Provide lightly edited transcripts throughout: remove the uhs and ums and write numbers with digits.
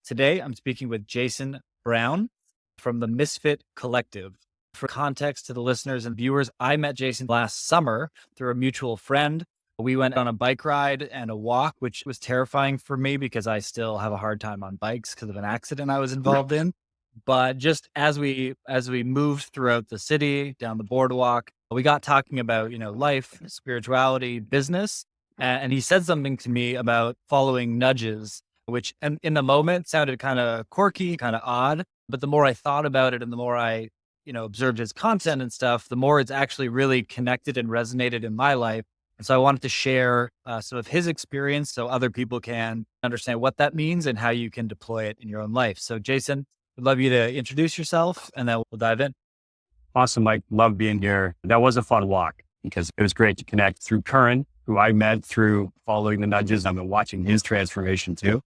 Today, I'm speaking with Jason Brown from the Misfit Collective. For context to the listeners and viewers, I met Jason last summer through a mutual friend. We went on a bike ride and a walk, which was terrifying for me because I still have a hard time on bikes because of an accident I was involved in. But just as we moved throughout the city, down the boardwalk, we got talking about, life, spirituality, business. And he said something to me about following nudges, which in the moment sounded kind of quirky, kind of odd. But the more I thought about it and the more I, observed his content and stuff, the more it's actually really connected and resonated in my life. And so I wanted to share some of his experience so other people can understand what that means and how you can deploy it in your own life. So Jason, I'd love you to introduce yourself and then we'll dive in. Awesome, Mike. Love being here. That was a fun walk because it was great to connect through Curran, who I met through following the nudges. I've been watching his transformation too.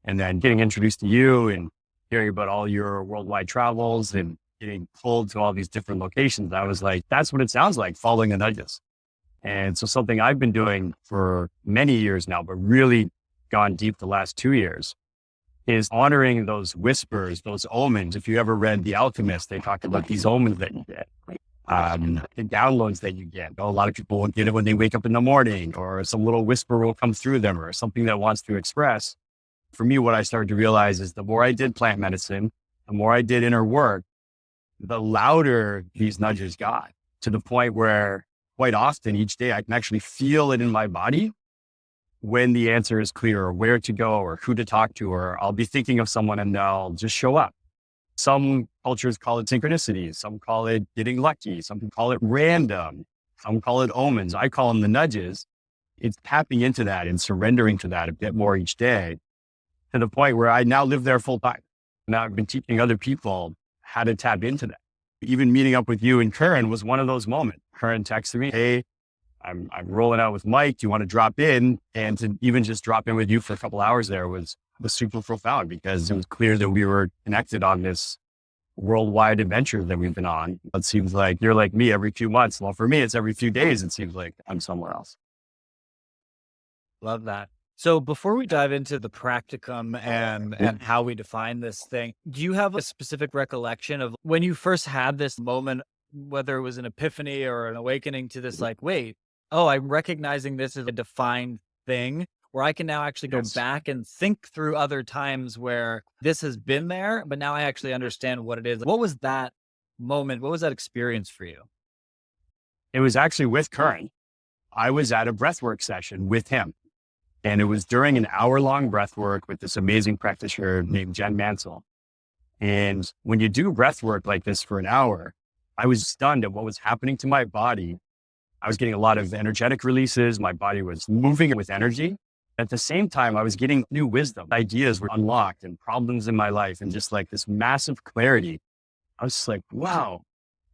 And then getting introduced to you and hearing about all your worldwide travels and getting pulled to all these different locations. I was like, that's what it sounds like, following the nudges. And so something I've been doing for many years now, but really gone deep the last 2 years, is honoring those whispers, those omens. If you ever read The Alchemist, they talk about these omens that you get, the downloads that you get. A lot of people will get it when they wake up in the morning, or some little whisper will come through them, or something that wants to express. For me, what I started to realize is the more I did plant medicine, the more I did inner work, the louder these nudges got, to the point where quite often each day I can actually feel it in my body when the answer is clear, or where to go, or who to talk to, or I'll be thinking of someone and they'll just show up. Some cultures call it synchronicities. Some call it getting lucky. Some people call it random. Some call it omens. I call them the nudges. It's tapping into that and surrendering to that a bit more each day, to the point where I now live there full time. Now I've been teaching other people how to tap into that. Even meeting up with you and Karen was one of those moments. Karen texted me, "Hey, I'm rolling out with Mike. Do you want to drop in?" And to even just drop in with you for a couple hours there was super profound, because it was clear that we were connected on this worldwide adventure that we've been on. It seems like you're like me every few months. Well, for me, it's every few days. It seems like I'm somewhere else. Love that. So before we dive into the practicum and how we define this thing, do you have a specific recollection of when you first had this moment, whether it was an epiphany or an awakening to this, like, wait, oh, I'm recognizing this as a defined thing where I can now actually go back and think through other times where this has been there, but now I actually understand what it is. What was that moment? What was that experience for you? It was actually with Karen. I was at a breathwork session with him. And it was during an hour-long breath work with this amazing practitioner named Jen Mansell. And when you do breath work like this for an hour, I was stunned at what was happening to my body. I was getting a lot of energetic releases. My body was moving with energy. At the same time, I was getting new wisdom. Ideas were unlocked and problems in my life, and just like this massive clarity. I was just like, wow.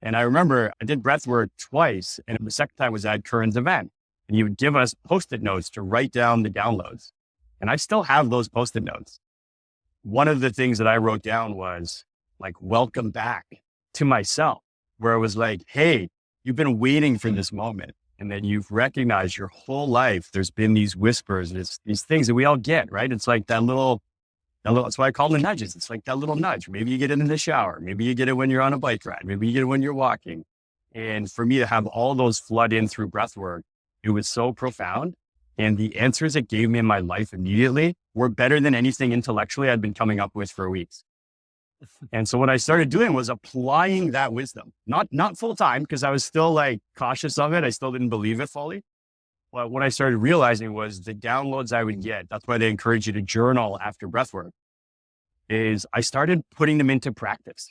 And I remember I did breath work twice, and the second time was at Curran's event. And he would give us Post-it notes to write down the downloads. And I still have those Post-it notes. One of the things that I wrote down was like, welcome back to myself, where it was like, hey, you've been waiting for this moment. And then you've recognized your whole life, there's been these whispers, these things that we all get, right? It's like that little, that's why I call them nudges. It's like that little nudge. Maybe you get it in the shower. Maybe you get it when you're on a bike ride. Maybe you get it when you're walking. And for me to have all those flood in through breath work, it was so profound. And the answers it gave me in my life immediately were better than anything intellectually I'd been coming up with for weeks. And so what I started doing was applying that wisdom, not full time, because I was still like cautious of it. I still didn't believe it fully. But what I started realizing was the downloads I would get. That's why they encourage you to journal after breathwork. Is I started putting them into practice.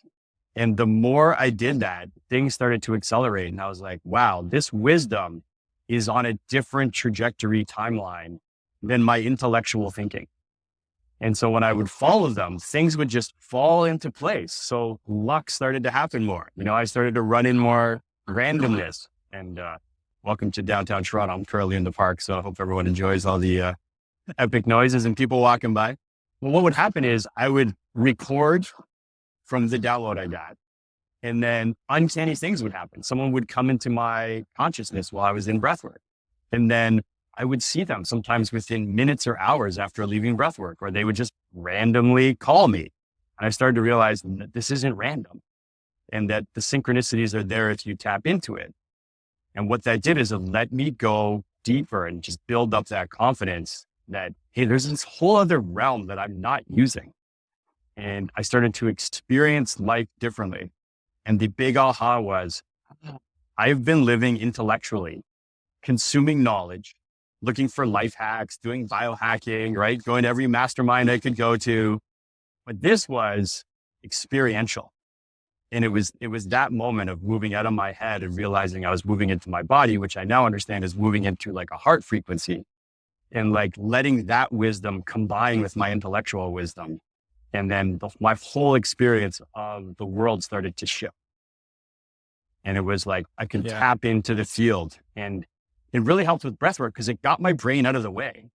And the more I did that, things started to accelerate. And I was like, wow, this wisdom is on a different trajectory timeline than my intellectual thinking. And so when I would follow them, things would just fall into place. So luck started to happen more. I started to run in more randomness. And welcome to downtown Toronto. I'm currently in the park, so I hope everyone enjoys all the epic noises and people walking by. Well, what would happen is I would record from the download I got. And then uncanny things would happen. Someone would come into my consciousness while I was in breathwork. And then I would see them sometimes within minutes or hours after leaving breathwork, or they would just randomly call me. And I started to realize that this isn't random and that the synchronicities are there if you tap into it. And what that did is it let me go deeper and just build up that confidence that, hey, there's this whole other realm that I'm not using. And I started to experience life differently. And the big aha was, I've been living intellectually, consuming knowledge, looking for life hacks, doing biohacking, right? Going to every mastermind I could go to. But this was experiential. And it was that moment of moving out of my head and realizing I was moving into my body, which I now understand is moving into like a heart frequency, and like letting that wisdom combine with my intellectual wisdom. And then my whole experience of the world started to shift. And it was like, I could tap into the field, and it really helped with breathwork because it got my brain out of the way.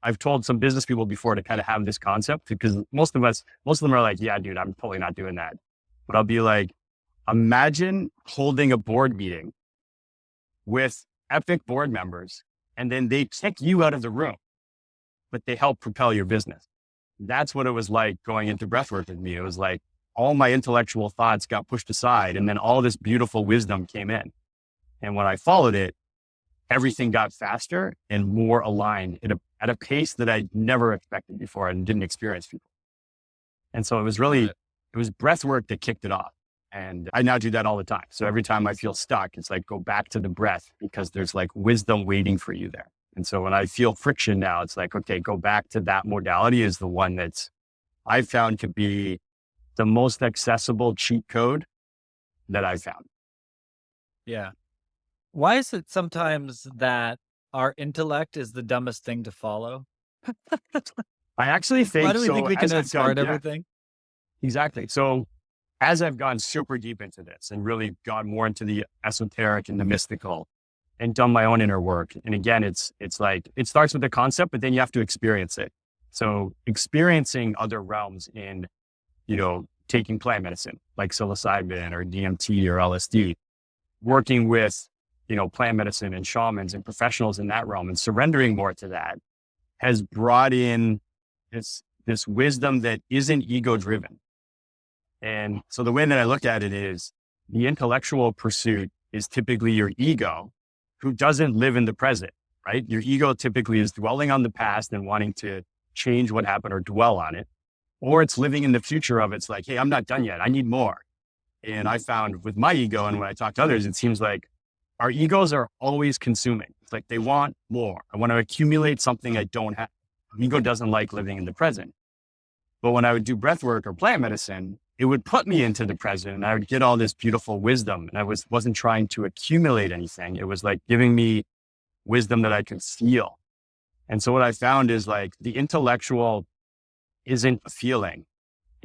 I've told some business people before to kind of have this concept, because most of them are like, yeah, dude, I'm totally not doing that. But I'll be like, imagine holding a board meeting with epic board members, and then they kick you out of the room, but they help propel your business. That's what it was like going into breathwork with me. It was like all my intellectual thoughts got pushed aside, and then all this beautiful wisdom came in. And when I followed it, everything got faster and more aligned at a pace that I never expected before and didn't experience before. And so it was breathwork that kicked it off. And I now do that all the time. So every time I feel stuck, it's like, go back to the breath, because there's like wisdom waiting for you there. And so when I feel friction now, it's like, okay, go back to that modality is the one that's I've found to be the most accessible cheat code that I've found. Yeah. Why is it sometimes that our intellect is the dumbest thing to follow? I actually think Why do we so, think we can outsmart everything? Exactly. So as I've gone super deep into this and really gone more into the esoteric and the mystical and done my own inner work. And again, it's like, it starts with the concept, but then you have to experience it. So experiencing other realms in, taking plant medicine like psilocybin or DMT or LSD, working with, plant medicine and shamans and professionals in that realm and surrendering more to that has brought in this wisdom that isn't ego driven. And so the way that I look at it is the intellectual pursuit is typically your ego who doesn't live in the present, right? Your ego typically is dwelling on the past and wanting to change what happened or dwell on it, or it's living in the future of it's like, hey, I'm not done yet. I need more. And I found with my ego, and when I talk to others, it seems like our egos are always consuming. It's like they want more. I want to accumulate something I don't have. Ego doesn't like living in the present. But when I would do breath work or plant medicine, it would put me into the present and I would get all this beautiful wisdom. And I wasn't trying to accumulate anything. It was like giving me wisdom that I could feel. And so what I found is like the intellectual isn't a feeling,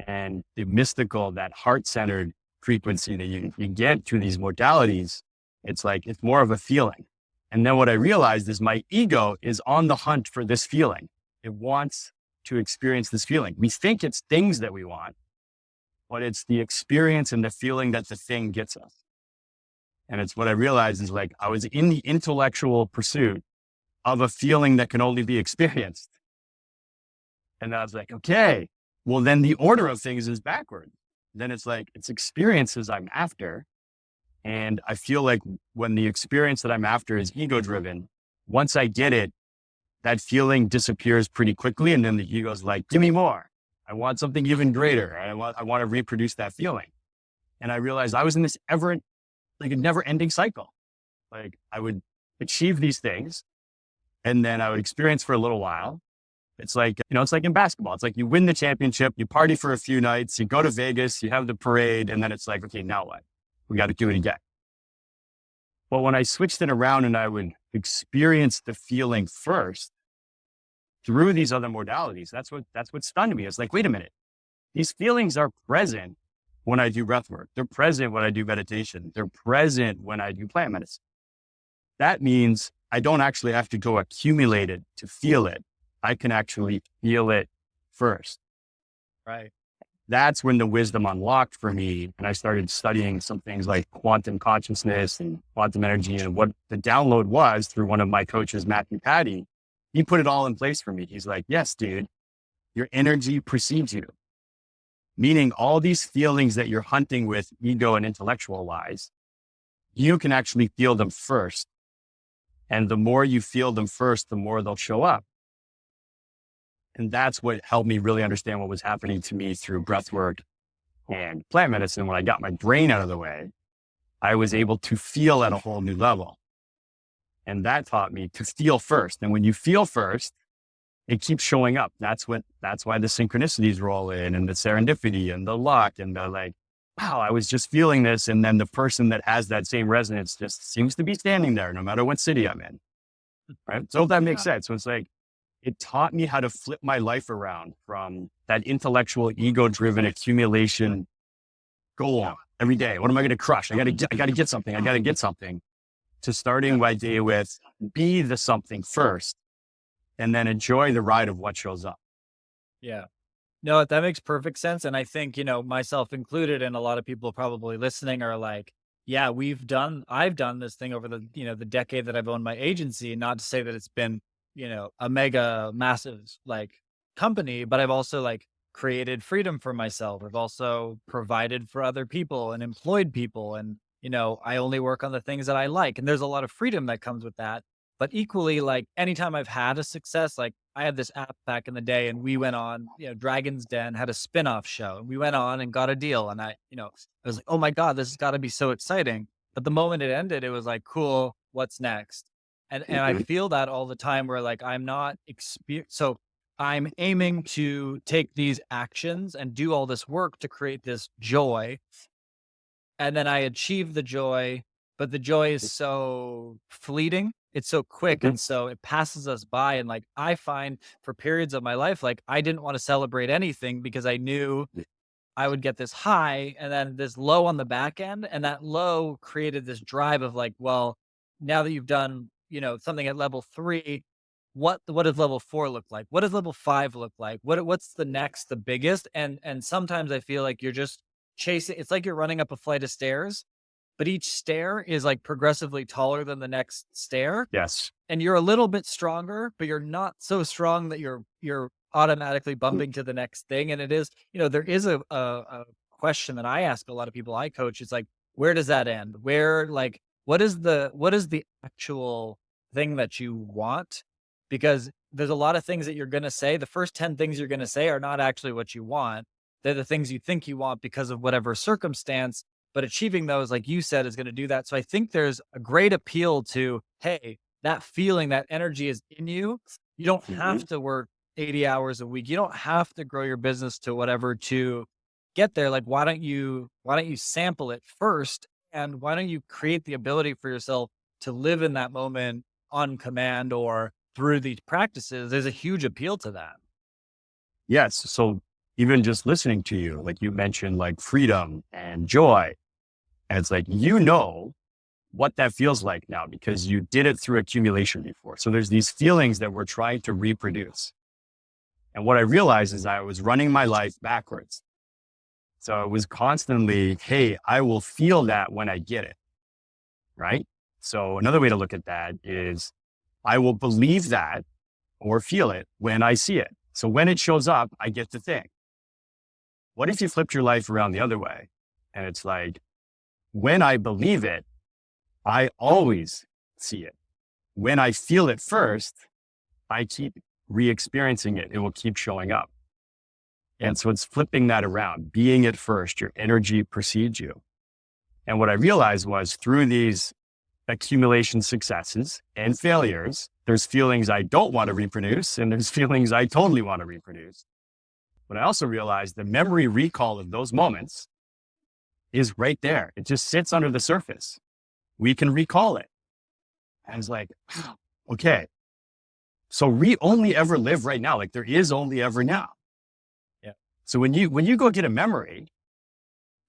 and the mystical, that heart-centered frequency that you get through these modalities, it's like, it's more of a feeling. And then what I realized is my ego is on the hunt for this feeling. It wants to experience this feeling. We think it's things that we want, but it's the experience and the feeling that the thing gets us. And it's what I realized is like, I was in the intellectual pursuit of a feeling that can only be experienced. And I was like, okay, well then the order of things is backward. Then it's like, it's experiences I'm after. And I feel like when the experience that I'm after is ego driven, once I get it, that feeling disappears pretty quickly. And then the ego's like, give me more. I want something even greater. I want to reproduce that feeling. And I realized I was in this a never ending cycle. Like I would achieve these things and then I would experience for a little while. It's like, it's like in basketball. It's like you win the championship, you party for a few nights, you go to Vegas, you have the parade, and then it's like, okay, now what? We got to do it again. But when I switched it around and I would experience the feeling first through these other modalities, that's what stunned me. It's like, wait a minute, these feelings are present when I do breath work. They're present when I do meditation. They're present when I do plant medicine. That means I don't actually have to go accumulate it to feel it. I can actually feel it first. Right. That's when the wisdom unlocked for me. And I started studying some things like quantum consciousness and quantum energy. And what the download was through one of my coaches, Matthew Patty, he put it all in place for me. He's like, yes, dude, your energy precedes you. Meaning all these feelings that you're hunting with ego and intellectual wise, you can actually feel them first. And the more you feel them first, the more they'll show up. And that's what helped me really understand what was happening to me through breathwork and plant medicine. When I got my brain out of the way, I was able to feel at a whole new level. And that taught me to feel first. And when you feel first, it keeps showing up. That's why the synchronicities roll in, and the serendipity and the luck and the like, wow, I was just feeling this. And then the person that has that same resonance just seems to be standing there no matter what city I'm in. Right. So if that makes sense. So it's like, it taught me how to flip my life around from that intellectual, ego-driven accumulation goal every day. What am I going to crush? I got to get something. I got to get something, to starting my day with be the something first, and then enjoy the ride of what shows up. Yeah. No, that makes perfect sense. And I think, myself included, and a lot of people probably listening are like, yeah, I've done this thing over the decade that I've owned my agency. Not to say that it's been, a mega massive like company, but I've also like created freedom for myself. I've also provided for other people and employed people. And, I only work on the things that I like. And there's a lot of freedom that comes with that. But equally, like anytime I've had a success, like I had this app back in the day and we went on, Dragon's Den had a spin-off show and we went on and got a deal. And I was like, oh my God, this has got to be so exciting. But the moment it ended, it was like, cool, what's next? And I feel that all the time where like I'm not so I'm aiming to take these actions and do all this work to create this joy. And then I achieve the joy, but the joy is so fleeting. It's so quick. And so it passes us by. And like, I find for periods of my life, like I didn't want to celebrate anything because I knew I would get this high and then this low on the back end. And that low created this drive of like, well, now that you've done, something at level 3, what does level 4 look like? What does level 5 look like? What's the next, the biggest? And sometimes I feel like you're just chasing, it's like you're running up a flight of stairs, but each stair is like progressively taller than the next stair. Yes. And you're a little bit stronger, but you're not so strong that you're automatically bumping to the next thing. And it is, there is a question that I ask a lot of people I coach. It's like, where does that end? Where like, what is the actual thing that you want? Because there's a lot of things that you're going to say. The first 10 things you're going to say are not actually what you want. They're the things you think you want because of whatever circumstance, but achieving those, like you said, is going to do that. So I think there's a great appeal to, hey, that feeling, that energy is in you. You don't have to work 80 hours a week. You don't have to grow your business to whatever to get there. Like, why don't you sample it first? And why don't you create the ability for yourself to live in that moment on command or through these practices? There's a huge appeal to that. Yes. So even just listening to you, like you mentioned, like freedom and joy, and it's like, what that feels like now because you did it through accumulation before. So there's these feelings that we're trying to reproduce. And what I realized is I was running my life backwards. So it was constantly, hey, I will feel that when I get it. Right. So another way to look at that is I will believe that or feel it when I see it. So when it shows up, I get to think, what if you flipped your life around the other way? And it's like, when I believe it, I always see it. When I feel it first, I keep re-experiencing it. It will keep showing up. And so it's flipping that around, being it first, your energy precedes you. And what I realized was through these accumulation successes and failures, there's feelings I don't want to reproduce and there's feelings I totally want to reproduce. But I also realized the memory recall of those moments is right there. It just sits under the surface. We can recall it. And it's like, okay, so we only ever live right now. Like there is only ever now. Yeah. So when you go get a memory,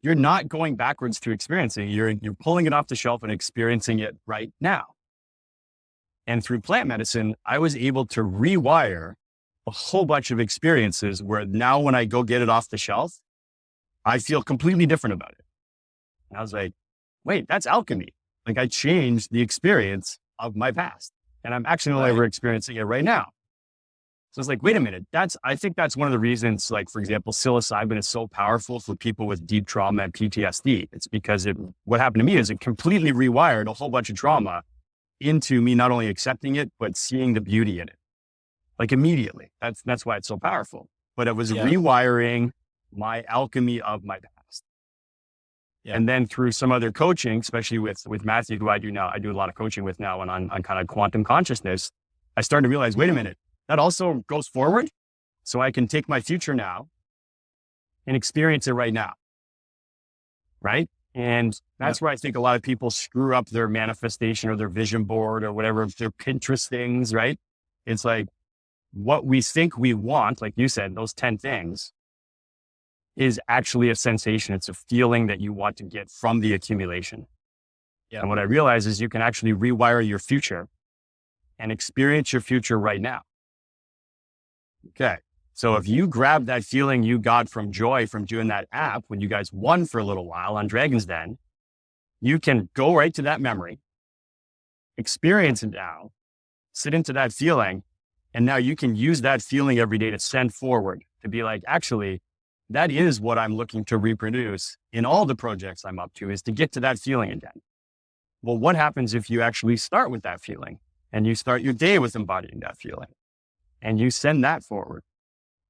you're not going backwards to experiencing it. You're pulling it off the shelf and experiencing it right now. And through plant medicine, I was able to rewire a whole bunch of experiences where now when I go get it off the shelf, I feel completely different about it. And I was like, wait, that's alchemy. Like I changed the experience of my past and I'm actually only ever experiencing it right now. So it's like, wait a minute, I think that's one of the reasons, like, for example, psilocybin is so powerful for people with deep trauma and PTSD. It's because what happened to me is it completely rewired a whole bunch of trauma into me not only accepting it, but seeing the beauty in it, like immediately. That's why it's so powerful. But it was rewiring my alchemy of my past. Yeah. And then through some other coaching, especially with Matthew, who I do a lot of coaching with now, and on kind of quantum consciousness, I started to realize, wait a minute, that also goes forward. So I can take my future now and experience it right now. Right. And that's where I think a lot of people screw up their manifestation or their vision board or whatever, their Pinterest things, right? It's like what we think we want, like you said, those 10 things is actually a sensation. It's a feeling that you want to get from the accumulation. Yeah. And what I realize is you can actually rewire your future and experience your future right now. Okay. So if you grab that feeling you got from joy from doing that app when you guys won for a little while on Dragon's Den, you can go right to that memory, experience it now, sit into that feeling, and now you can use that feeling every day to send forward, to be like, actually, that is what I'm looking to reproduce in all the projects I'm up to, is to get to that feeling again. Well, what happens if you actually start with that feeling and you start your day with embodying that feeling and you send that forward?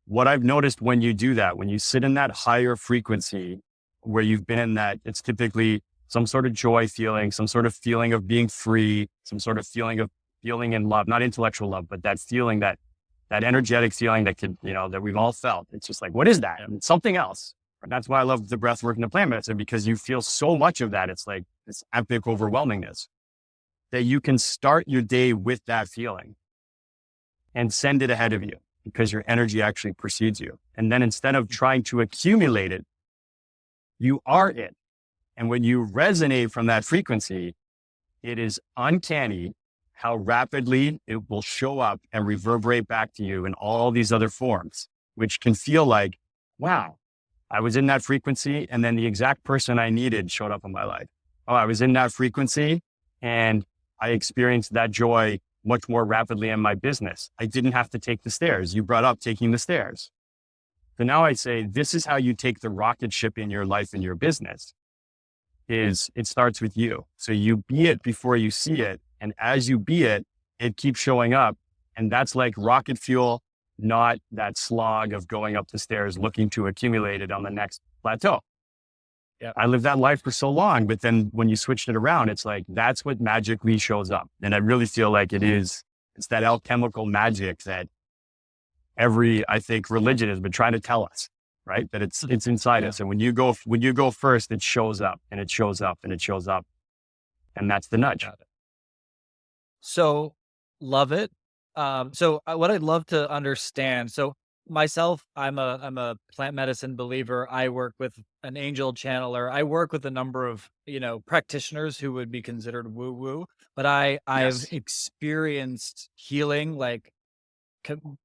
What I've noticed when you do that, when you sit in that higher frequency where you've been in that, it's typically some sort of joy feeling, some sort of feeling of being free, some sort of feeling of feeling in love, not intellectual love, but that feeling, that energetic feeling that could, that we've all felt. It's just like, what is that? And it's something else. And that's why I love the breath work and the plant medicine, because you feel so much of that. It's like this epic overwhelmingness that you can start your day with that feeling and send it ahead of you, because your energy actually precedes you. And then instead of trying to accumulate it, you are it. And when you resonate from that frequency, it is uncanny how rapidly it will show up and reverberate back to you in all these other forms, which can feel like, wow, I was in that frequency and then the exact person I needed showed up in my life. Oh, I was in that frequency and I experienced that joy much more rapidly in my business. I didn't have to take the stairs. You brought up taking the stairs. So now I say, this is how you take the rocket ship in your life and your business, is it starts with you. So you be it before you see it. And as you be it, it keeps showing up. And that's like rocket fuel, not that slog of going up the stairs, looking to accumulate it on the next plateau. Yeah. I lived that life for so long, but then when you switched it around, it's like, that's what magically shows up. And I really feel like it's that alchemical magic that I think religion has been trying to tell us, right? That it's inside us. And when you go first, it shows up and it shows up and it shows up. And that's the nudge. So love it. What I'd love to understand, so myself, I'm a plant medicine believer. I work with an angel channeler. I work with a number of, practitioners who would be considered woo woo, but I've experienced healing like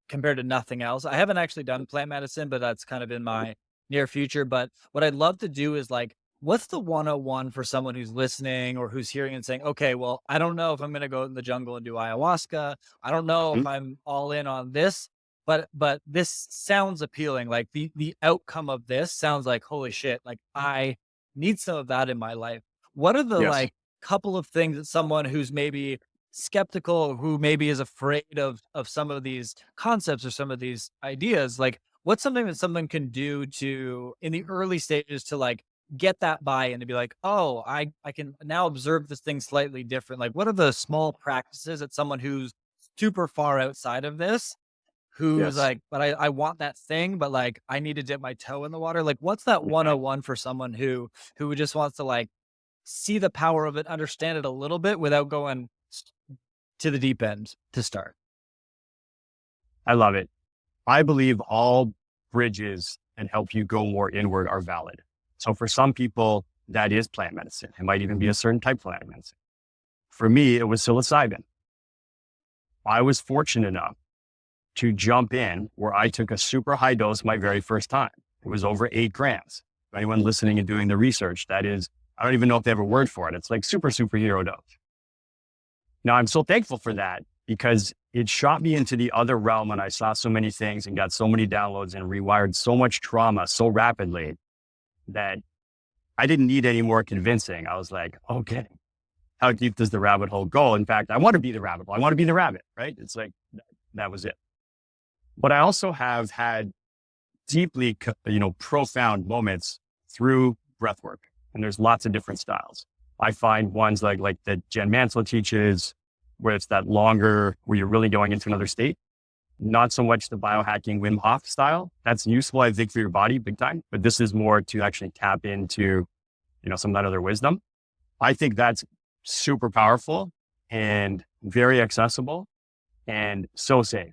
compared to nothing else. I haven't actually done plant medicine, but that's kind of in my near future. But what I'd love to do is like, what's the 101 for someone who's listening or who's hearing and saying, okay, well, I don't know if I'm going to go in the jungle and do ayahuasca. I don't know if I'm all in on this, but this sounds appealing. Like the outcome of this sounds like, holy shit, like I need some of that in my life. What are the like couple of things that someone who's maybe skeptical, who maybe is afraid of some of these concepts or some of these ideas, like what's something that someone can do to in the early stages to like get that buy-in, to be like, oh, I can now observe this thing slightly different. Like, what are the small practices that someone who's super far outside of this, who's like, but I want that thing, but like, I need to dip my toe in the water. Like, what's that 101 for someone who just wants to like see the power of it, understand it a little bit without going to the deep end to start? I love it. I believe all bridges that help you go more inward are valid. So for some people, that is plant medicine. It might even be a certain type of plant medicine. For me, it was psilocybin. I was fortunate enough to jump in where I took a super high dose my very first time. It was over 8 grams. For anyone listening and doing the research, that is, I don't even know if they have a word for it. It's like superhero dose. Now, I'm so thankful for that because it shot me into the other realm, and I saw so many things and got so many downloads and rewired so much trauma so rapidly that I didn't need any more convincing. I was like, okay, how deep does the rabbit hole go? In fact, I want to be the rabbit hole. I want to be the rabbit, right? It's like, that was it. But I also have had deeply, profound moments through breathwork. And there's lots of different styles. I find ones like that Jen Mansell teaches, where it's that longer, where you're really going into another state. Not so much the biohacking Wim Hof style. That's useful, I think, for your body big time. But this is more to actually tap into, some of that other wisdom. I think that's super powerful and very accessible and so safe.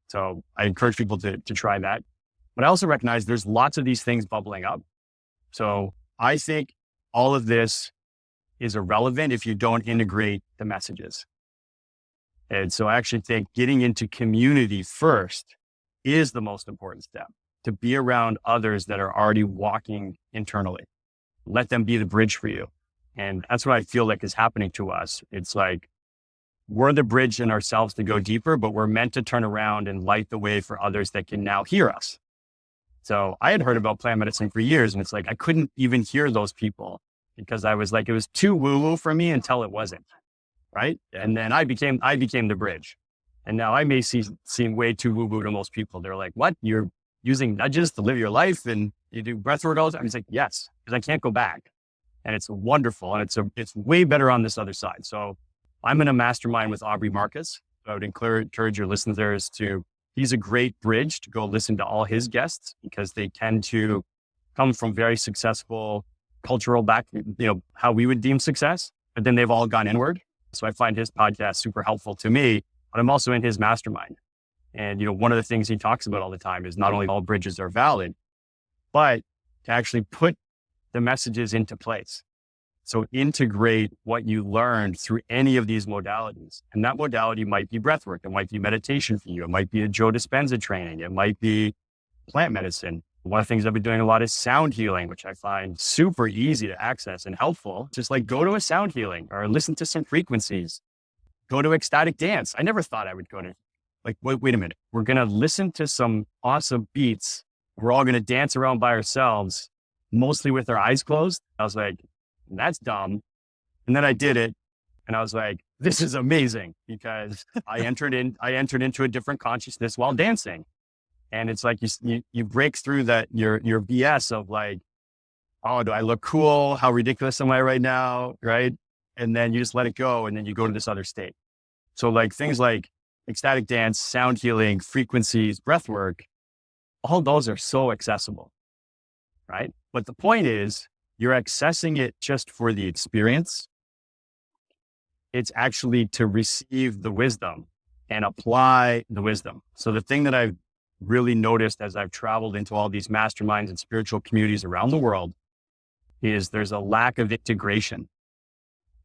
So I encourage people to try that. But I also recognize there's lots of these things bubbling up. So I think all of this is irrelevant if you don't integrate the messages. And so I actually think getting into community first is the most important step, to be around others that are already walking internally. Let them be the bridge for you. And that's what I feel like is happening to us. It's like we're the bridge in ourselves to go deeper, but we're meant to turn around and light the way for others that can now hear us. So I had heard about plant medicine for years, and it's like I couldn't even hear those people because I was like, it was too woo-woo for me until it wasn't. Right. Yeah. And then I became the bridge. And now I may seem way too woo-woo to most people. They're like, what? You're using nudges to live your life and you do breathwork all the time? It's like, yes, because I can't go back. And it's wonderful. And it's way better on this other side. So I'm in a mastermind with Aubrey Marcus. I would encourage your listeners he's a great bridge to go listen to all his guests because they tend to come from very successful cultural how we would deem success, but then they've all gone inward. So I find his podcast super helpful to me, but I'm also in his mastermind. And, one of the things he talks about all the time is not only all bridges are valid, but to actually put the messages into place. So integrate what you learned through any of these modalities. And that modality might be breathwork. It might be meditation for you. It might be a Joe Dispenza training. It might be plant medicine. One of the things I've been doing a lot is sound healing, which I find super easy to access and helpful. Just like go to a sound healing or listen to some frequencies, go to ecstatic dance. I never thought I would go to wait a minute. We're going to listen to some awesome beats. We're all going to dance around by ourselves, mostly with our eyes closed. I was like, that's dumb. And then I did it. And I was like, this is amazing because I entered into a different consciousness while dancing. And it's like you break through that your BS of like, oh, do I look cool? How ridiculous am I right now? Right. And then you just let it go. And then you go to this other state. So like things like ecstatic dance, sound healing, frequencies, breath work, all those are so accessible. Right. But the point is you're accessing it just for the experience. It's actually to receive the wisdom and apply the wisdom. So the thing that I've really noticed as I've traveled into all these masterminds and spiritual communities around the world is there's a lack of integration.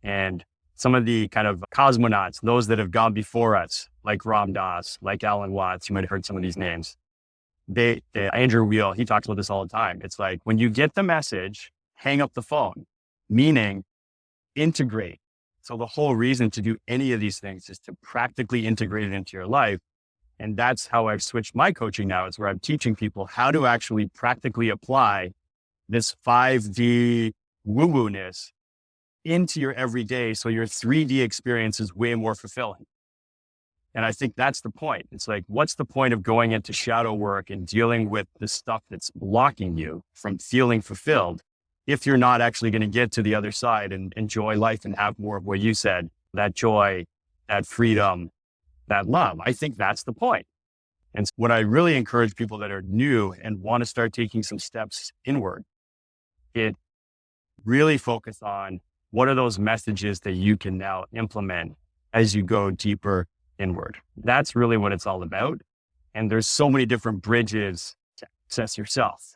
And some of the kind of cosmonauts, those that have gone before us, like Ram Dass, like Alan Watts, you might have heard some of these names. Andrew Weil, he talks about this all the time. It's like, when you get the message, hang up the phone, meaning integrate. So the whole reason to do any of these things is to practically integrate it into your life. And that's how I've switched my coaching now. It's where I'm teaching people how to actually practically apply this 5D woo-woo-ness into your everyday. So your 3D experience is way more fulfilling. And I think that's the point. It's like, what's the point of going into shadow work and dealing with the stuff that's blocking you from feeling fulfilled if you're not actually going to get to the other side and enjoy life and have more of what you said, that joy, that freedom, that love? I think that's the point. And what I really encourage people that are new and want to start taking some steps inward, it really focus on what are those messages that you can now implement as you go deeper inward. That's really what it's all about. And there's so many different bridges to access yourself.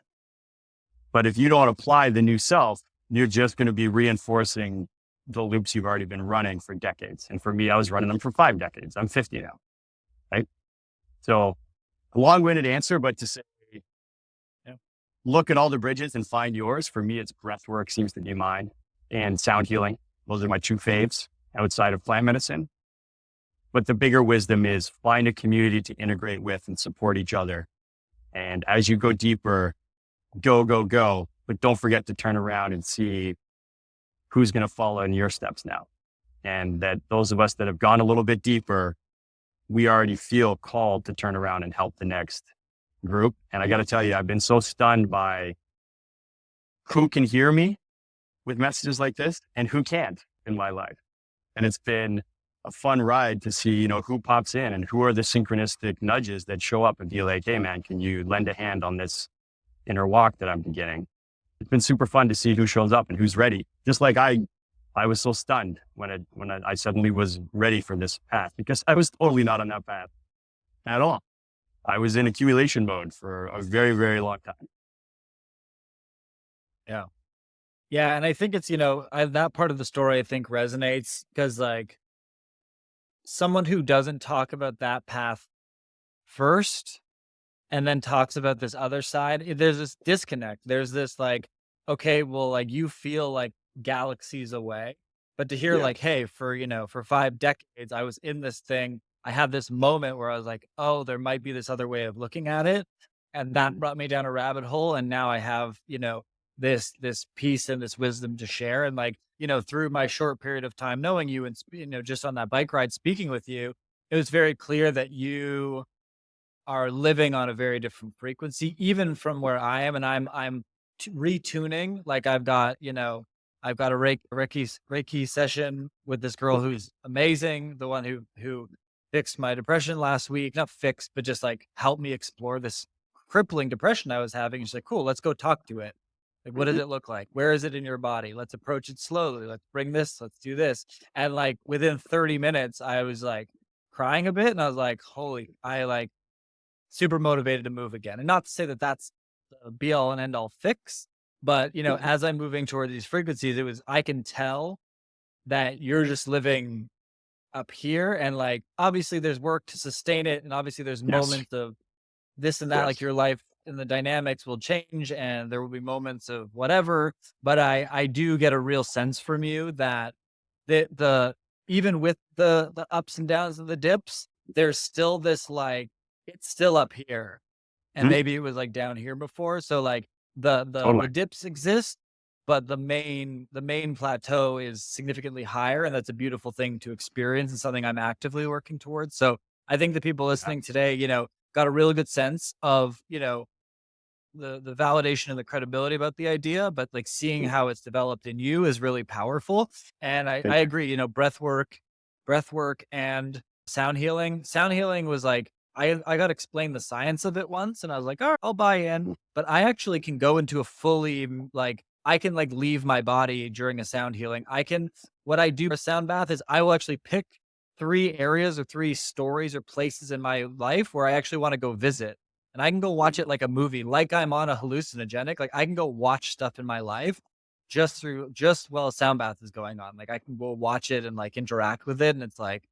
But if you don't apply the new self, you're just going to be reinforcing the loops you've already been running for decades. And for me, I was running them for 5 decades. I'm 50 now, right? So a long-winded answer, but to say, look at all the bridges and find yours. For me, it's breath work seems to be mine, and sound healing. Those are my 2 faves outside of plant medicine. But the bigger wisdom is find a community to integrate with and support each other. And as you go deeper, go, go, go. But don't forget to turn around and see who's going to follow in your steps now. And that those of us that have gone a little bit deeper, we already feel called to turn around and help the next group. And I got to tell you, I've been so stunned by who can hear me with messages like this and who can't in my life. And it's been a fun ride to see, who pops in and who are the synchronistic nudges that show up and be like, hey man, can you lend a hand on this inner walk that I'm beginning? It's been super fun to see who shows up and who's ready. Just like I was so stunned when I suddenly was ready for this path, because I was totally not on that path at all. I was in accumulation mode for a very, very long time. Yeah. Yeah. And I think it's, that part of the story I think resonates because like someone who doesn't talk about that path first and then talks about this other side, there's this disconnect. There's this like, okay, well, like you feel like galaxies away, but to hear Yeah. like, hey, for 5 decades, I was in this thing. I had this moment where I was like, oh, there might be this other way of looking at it. And that brought me down a rabbit hole. And now I have, this peace and this wisdom to share. And like, through my short period of time knowing you and, just on that bike ride, speaking with you, it was very clear that you are living on a very different frequency, even from where I am. And I'm retuning. Like I've got a Reiki session with this girl who's amazing. The one who fixed my depression last week, not fixed, but just like helped me explore this crippling depression I was having. She's like, cool, let's go talk to it. Like, what does it look like? Where is it in your body? Let's approach it slowly. Let's bring this. Let's do this. And like within 30 minutes, I was like crying a bit. And I was like, I like super motivated to move again. And not to say that that's the be all and end all fix, but as I'm moving toward these frequencies, I can tell that you're just living up here. And like, obviously there's work to sustain it. And obviously there's Yes. moments of this and that, like Yes. your life and the dynamics will change and there will be moments of whatever. But I do get a real sense from you that the even with the ups and downs and the dips, there's still this like, it's still up here. And Mhm. maybe it was like down here before. So like the Totally. dips exist, but the main plateau is significantly higher. And that's a beautiful thing to experience and something I'm actively working towards. So I think the people Yeah. listening today, got a really good sense of, the validation and the credibility about the idea, but like seeing how it's developed in you is really powerful. And I Thank you. agree, breath work and sound healing. Sound healing was like, I got explained the science of it once and I was like, all right, I'll buy in. But I actually can go into a fully like, I can like leave my body during a sound healing. What I do for a sound bath is I will actually pick 3 areas or 3 stories or places in my life where I actually want to go visit. And I can go watch it like a movie, like I'm on a hallucinogenic. Like I can go watch stuff in my life just while a sound bath is going on. Like I can go watch it and like interact with it. And it's like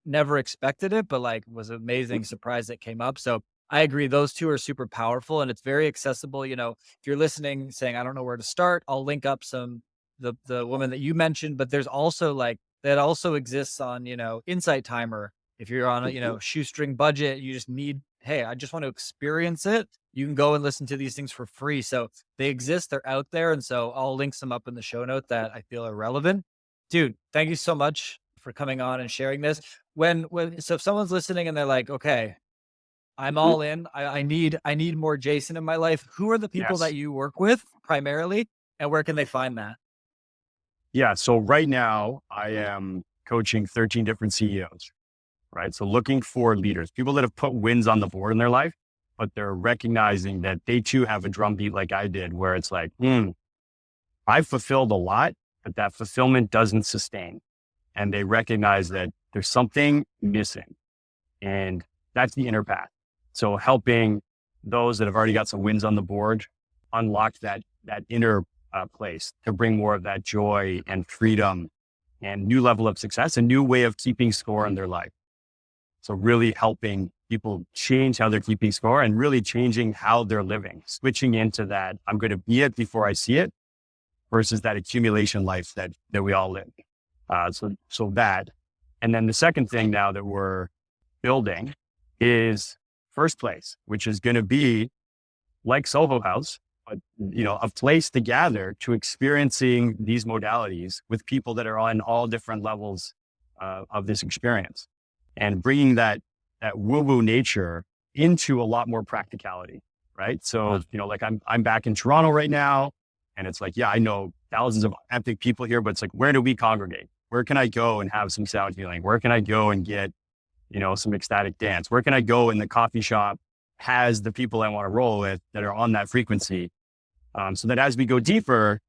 never expected it, but like was an amazing surprise that came up. So I agree. Those 2 are super powerful and it's very accessible. If you're listening saying, I don't know where to start, I'll link up the woman that you mentioned, but there's also like, that also exists on, Insight Timer. If you're on a, shoestring budget, you just need, hey, I just want to experience it. You can go and listen to these things for free. So they exist, they're out there. And so I'll link some up in the show note that I feel are relevant. Dude, thank you so much for coming on and sharing this. So if someone's listening and they're like, okay, I'm Mhm. all in. I need more Jason in my life. Who are the people Yes. that you work with primarily and where can they find that? Yeah. So right now I am coaching 13 different CEOs, right? So looking for leaders, people that have put wins on the board in their life, but they're recognizing that they too have a drumbeat like I did, where it's like, I've fulfilled a lot, but that fulfillment doesn't sustain. And they recognize that there's something missing. And that's the inner path. So helping those that have already got some wins on the board unlock that inner place to bring more of that joy and freedom and new level of success, a new way of keeping score in their life. So really helping people change how they're keeping score and really changing how they're living, switching into that I'm going to be it before I see it versus that accumulation life that we all live. So that. And then the second thing now that we're building is First Place, which is going to be like Soho House, but, a place to gather to experiencing these modalities with people that are on all different levels of this experience, and bringing that woo-woo nature into a lot more practicality, right? So, like I'm back in Toronto right now, and it's like, yeah, I know thousands of epic people here, but it's like, where do we congregate? Where can I go and have some sound healing? Where can I go and get, some ecstatic dance? Where can I go in the coffee shop has the people I want to roll with that are on that frequency? So that as we go deeper,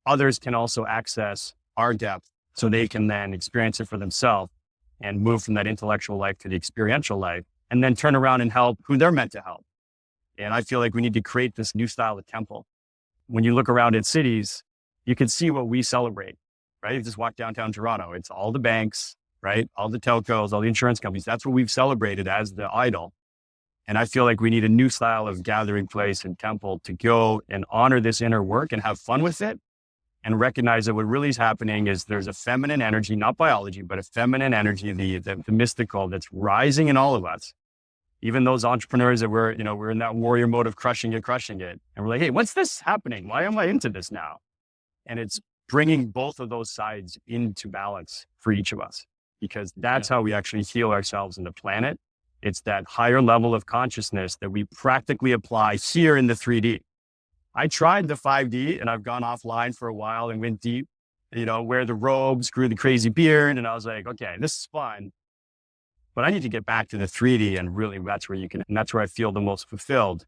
others can also access our depth so they can then experience it for themselves and move from that intellectual life to the experiential life, and then turn around and help who they're meant to help. And I feel like we need to create this new style of temple. When you look around in cities, you can see what we celebrate, right? You just walk downtown Toronto. It's all the banks, right? All the telcos, all the insurance companies. That's what we've celebrated as the idol. And I feel like we need a new style of gathering place and temple to go and honor this inner work and have fun with it, and recognize that what really is happening is there's a feminine energy, not biology, but a feminine energy, the mystical, that's rising in all of us. Even those entrepreneurs that we're in that warrior mode of crushing it. And we're like, hey, what's this happening? Why am I into this now? And it's bringing both of those sides into balance for each of us, because that's how we actually heal ourselves and the planet. It's that higher level of consciousness that we practically apply here in the 3D. I tried the 5D and I've gone offline for a while and went deep, wear the robes, grew the crazy beard. And I was like, okay, this is fun, but I need to get back to the 3D. And really that's where I feel the most fulfilled.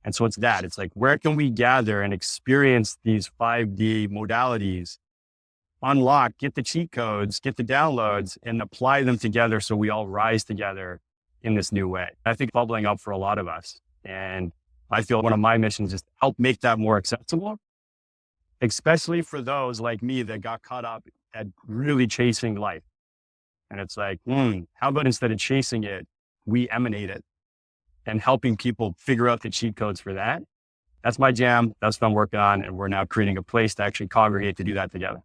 And so it's like, where can we gather and experience these 5D modalities, unlock, get the cheat codes, get the downloads, and apply them together so we all rise together in this new way. I think bubbling up for a lot of us. And I feel one of my missions is to help make that more accessible, especially for those like me that got caught up at really chasing life. And it's like, how about instead of chasing it, we emanate it, and helping people figure out the cheat codes for that. That's my jam. That's what I'm working on. And we're now creating a place to actually congregate to do that together.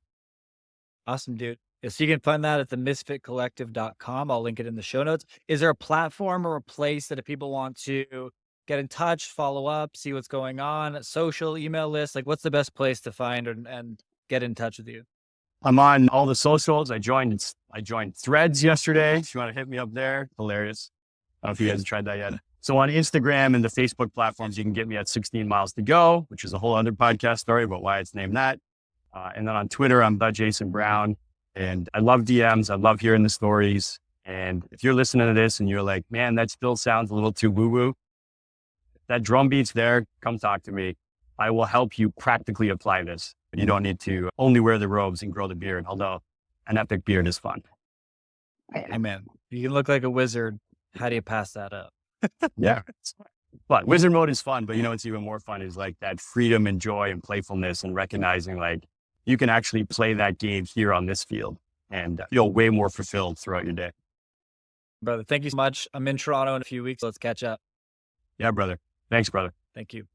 Awesome, dude. So you can find that at the misfitcollective.com. I'll link it in the show notes. Is there a platform or a place that if people want to get in touch, follow up, see what's going on, social, email list? Like, what's the best place to find and get in touch with you? I'm on all the socials. I joined Threads yesterday. If you want to hit me up there, hilarious. I don't know if you guys have tried that yet. So on Instagram and the Facebook platforms, you can get me at 16 Miles to Go, which is a whole other podcast story about why it's named that. And then on Twitter, I'm the Jason Brown. And I love DMs. I love hearing the stories. And if you're listening to this and you're like, man, that still sounds a little too woo-woo, that drum beat's there, come talk to me. I will help you practically apply this. You don't need to only wear the robes and grow the beard, although an epic beard is fun. Amen. You can look like a wizard. How do you pass that up? Yeah. But wizard mode is fun, but what's even more fun is like that freedom and joy and playfulness, and recognizing like you can actually play that game here on this field and feel way more fulfilled throughout your day. Brother, thank you so much. I'm in Toronto in a few weeks. Let's catch up. Yeah, brother. Thanks, brother. Thank you.